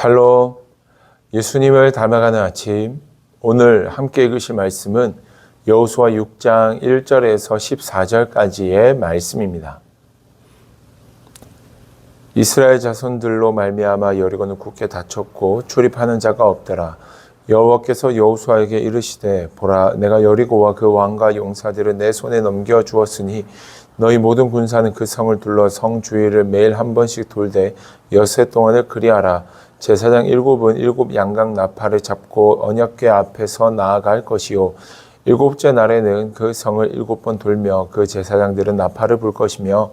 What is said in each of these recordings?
샬롬, 예수님을 닮아가는 아침. 오늘 함께 읽으실 말씀은 여호수아 6장 1절에서 14절까지의 말씀입니다. 이스라엘 자손들로 말미암아 여리고는 굳게 닫혔고 출입하는 자가 없더라. 여호와께서 여호수아에게 이르시되 보라, 내가 여리고와 그 왕과 용사들을 내 손에 넘겨 주었으니 너희 모든 군사는 그 성을 둘러 성 주위를 매일 한 번씩 돌되 엿새 동안을 그리하라. 제사장 7은 7 양각 나팔을 잡고 언약궤 앞에서 나아갈 것이요, 7째 날에는 그 성을 7번 돌며 그 제사장들은 나팔을 불 것이며,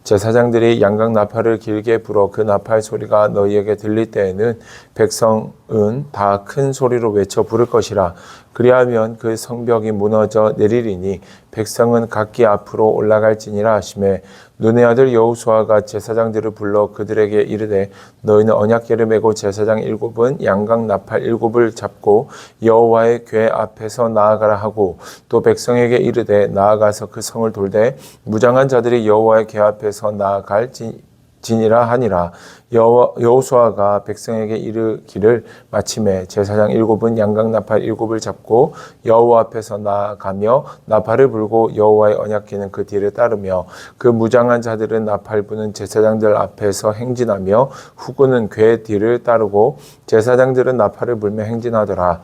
제사장들이 양각 나팔을 길게 불어 그 나팔 소리가 너희에게 들릴 때에는 백성은 다 큰 소리로 외쳐 부를 것이라. 그리하면 그 성벽이 무너져 내리리니 백성은 각기 앞으로 올라갈지니라 하시매, 눈의 아들 여호수아가 제사장들을 불러 그들에게 이르되 너희는 언약궤를 메고 제사장 7은 양각 나팔 7을 잡고 여호와의 궤 앞에서 나아가라 하고, 또 백성에게 이르되 나아가서 그 성을 돌되 무장한 자들이 여호와의 궤 앞에서 나아갈지니라 하니라. 여호수아가 백성에게 이르기를 마침에 제사장 7은 양각 나팔 7을 잡고 여호와 앞에서 나아가며 나팔을 불고 여호와의 언약궤는 그 뒤를 따르며, 그 무장한 자들은 나팔 부는 제사장들 앞에서 행진하며 후군은 궤 뒤를 따르고 제사장들은 나팔을 불며 행진하더라.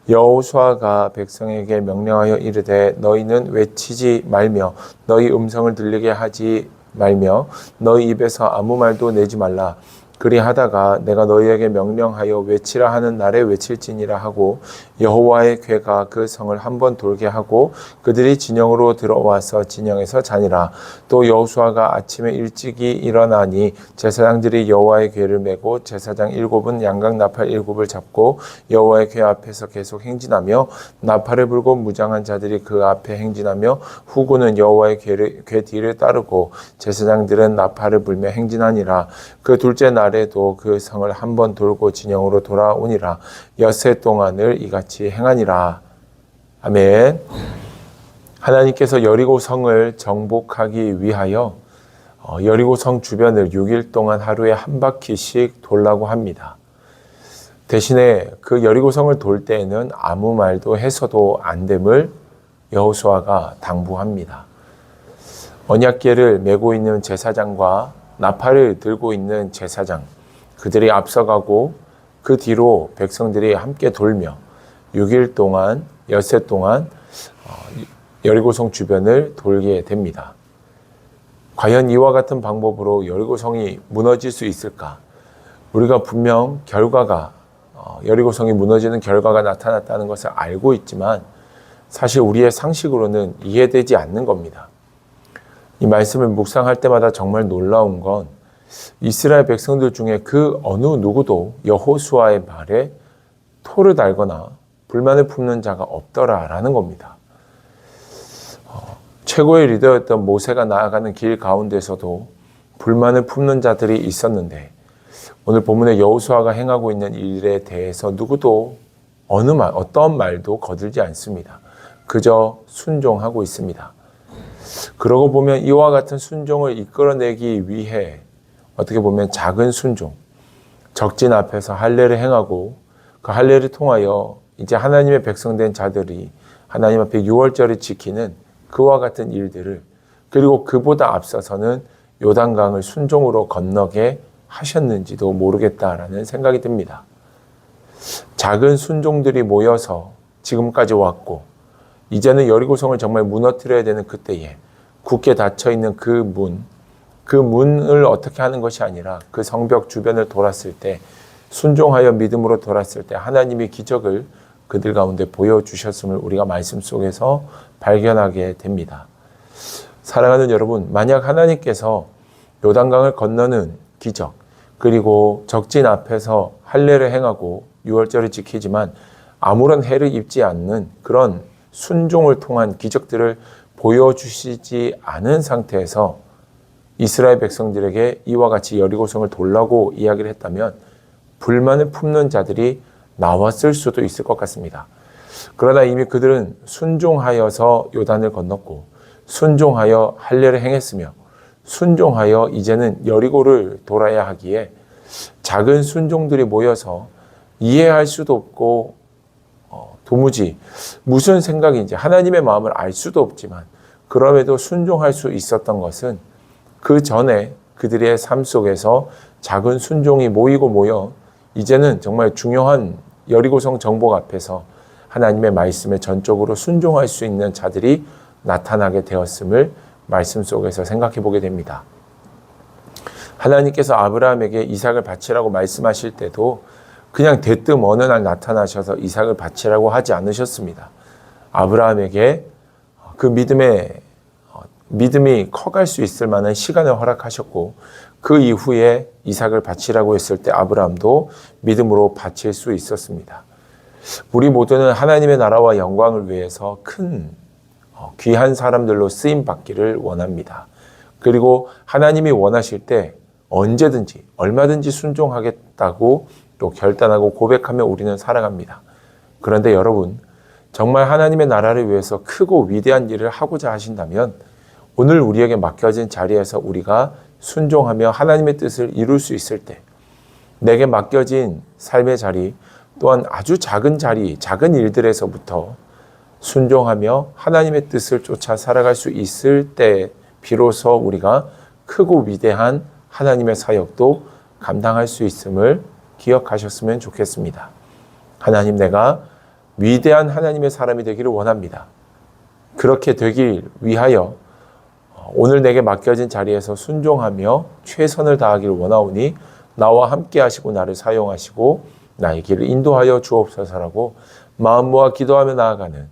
여호수아가 백성에게 명령하여 이르되 너희는 외치지 말며 너희 음성을 들리게 하지 말며 너희 입에서 아무 말도 내지 말라. 그리하다가 내가 너희에게 명령하여 외치라 하는 날에 외칠지니라 하고, 여호와의 궤가 그 성을 한번 돌게 하고 그들이 진영으로 들어와서 진영에서 자니라. 또 여호수아가 아침에 일찍이 일어나니 제사장들이 여호와의 궤를 메고 제사장 7은 양각 나팔 7을 잡고 여호와의 궤 앞에서 계속 행진하며 나팔을 불고 무장한 자들이 그 앞에 행진하며 후군은 여호와의 궤 뒤를 따르고 제사장들은 나팔을 불며 행진하니라. 그 둘째 날에도 그 성을 한번 돌고 진영으로 돌아오니라. 엿새 동안을 이같이 행하니라. 아멘. 하나님께서 여리고 성을 정복하기 위하여 여리고 성 주변을 6일 동안 하루에 한 바퀴씩 돌라고 합니다. 대신에 그 여리고 성을 돌 때에는 아무 말도 해서도 안 됨을 여호수아가 당부합니다. 언약궤를 메고 있는 제사장과 나팔을 들고 있는 제사장, 그들이 앞서가고 그 뒤로 백성들이 함께 돌며 6일 동안, 엿새 동안 여리고성 주변을 돌게 됩니다. 과연 이와 같은 방법으로 여리고성이 무너질 수 있을까? 우리가 분명 여리고성이 무너지는 결과가 나타났다는 것을 알고 있지만 사실 우리의 상식으로는 이해되지 않는 겁니다. 이 말씀을 묵상할 때마다 정말 놀라운 건 이스라엘 백성들 중에 그 어느 누구도 여호수아의 말에 토를 달거나 불만을 품는 자가 없더라라는 겁니다. 최고의 리더였던 모세가 나아가는 길 가운데서도 불만을 품는 자들이 있었는데, 오늘 본문의 여호수아가 행하고 있는 일에 대해서 누구도 어떤 말도 거들지 않습니다. 그저 순종하고 있습니다. 그러고 보면 이와 같은 순종을 이끌어내기 위해 어떻게 보면 작은 순종, 적진 앞에서 할례를 행하고 그 할례를 통하여 이제 하나님의 백성된 자들이 하나님 앞에 유월절을 지키는 그와 같은 일들을, 그리고 그보다 앞서서는 요단강을 순종으로 건너게 하셨는지도 모르겠다라는 생각이 듭니다. 작은 순종들이 모여서 지금까지 왔고, 이제는 여리고성을 정말 무너뜨려야 되는 그때에 굳게 닫혀있는 그 문을 어떻게 하는 것이 아니라 그 성벽 주변을 돌았을 때, 순종하여 믿음으로 돌았을 때 하나님의 기적을 그들 가운데 보여주셨음을 우리가 말씀 속에서 발견하게 됩니다. 사랑하는 여러분, 만약 하나님께서 요단강을 건너는 기적, 그리고 적진 앞에서 할례를 행하고 유월절을 지키지만 아무런 해를 입지 않는 그런 순종을 통한 기적들을 보여주시지 않은 상태에서 이스라엘 백성들에게 이와 같이 여리고성을 돌라고 이야기를 했다면 불만을 품는 자들이 나왔을 수도 있을 것 같습니다. 그러나 이미 그들은 순종하여서 요단을 건넜고 순종하여 할례를 행했으며 순종하여 이제는 여리고를 돌아야 하기에 작은 순종들이 모여서 이해할 수도 없고 도무지 무슨 생각인지 하나님의 마음을 알 수도 없지만 그럼에도 순종할 수 있었던 것은 그 전에 그들의 삶 속에서 작은 순종이 모이고 모여 이제는 정말 중요한 여리고성 정복 앞에서 하나님의 말씀에 전적으로 순종할 수 있는 자들이 나타나게 되었음을 말씀 속에서 생각해 보게 됩니다. 하나님께서 아브라함에게 이삭을 바치라고 말씀하실 때도 그냥 대뜸 어느 날 나타나셔서 이삭을 바치라고 하지 않으셨습니다. 아브라함에게 그 믿음이 커갈 수 있을 만한 시간을 허락하셨고 그 이후에 이삭을 바치라고 했을 때 아브라함도 믿음으로 바칠 수 있었습니다. 우리 모두는 하나님의 나라와 영광을 위해서 큰 귀한 사람들로 쓰임 받기를 원합니다. 그리고 하나님이 원하실 때 언제든지 얼마든지 순종하겠다고 또 결단하고 고백하며 우리는 살아갑니다. 그런데 여러분, 정말 하나님의 나라를 위해서 크고 위대한 일을 하고자 하신다면 오늘 우리에게 맡겨진 자리에서 우리가 순종하며 하나님의 뜻을 이룰 수 있을 때 내게 맡겨진 삶의 자리 또한 아주 작은 자리, 작은 일들에서부터 순종하며 하나님의 뜻을 쫓아 살아갈 수 있을 때 비로소 우리가 크고 위대한 하나님의 사역도 감당할 수 있음을 기억하셨으면 좋겠습니다. 하나님, 내가 위대한 하나님의 사람이 되기를 원합니다. 그렇게 되길 위하여 오늘 내게 맡겨진 자리에서 순종하며 최선을 다하기를 원하오니 나와 함께 하시고 나를 사용하시고 나의 길을 인도하여 주옵소서라고 마음 모아 기도하며 나아가는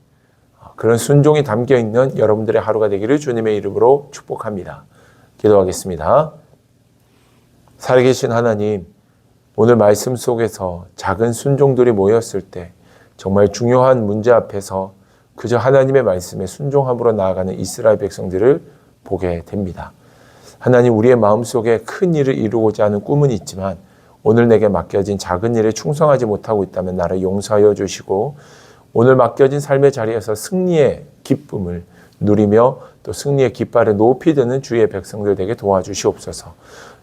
그런 순종이 담겨있는 여러분들의 하루가 되기를 주님의 이름으로 축복합니다. 기도하겠습니다. 살아계신 하나님, 오늘 말씀 속에서 작은 순종들이 모였을 때 정말 중요한 문제 앞에서 그저 하나님의 말씀에 순종함으로 나아가는 이스라엘 백성들을 보게 됩니다. 하나님, 우리의 마음속에 큰 일을 이루고자 하는 꿈은 있지만 오늘 내게 맡겨진 작은 일에 충성하지 못하고 있다면 나를 용서하여 주시고 오늘 맡겨진 삶의 자리에서 승리의 기쁨을 누리며 또 승리의 깃발에 높이 드는 주의 백성들 되게 도와주시옵소서.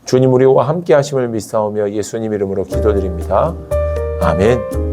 주님, 우리와 함께 하심을 믿사오며 예수님 이름으로 기도드립니다. 아멘.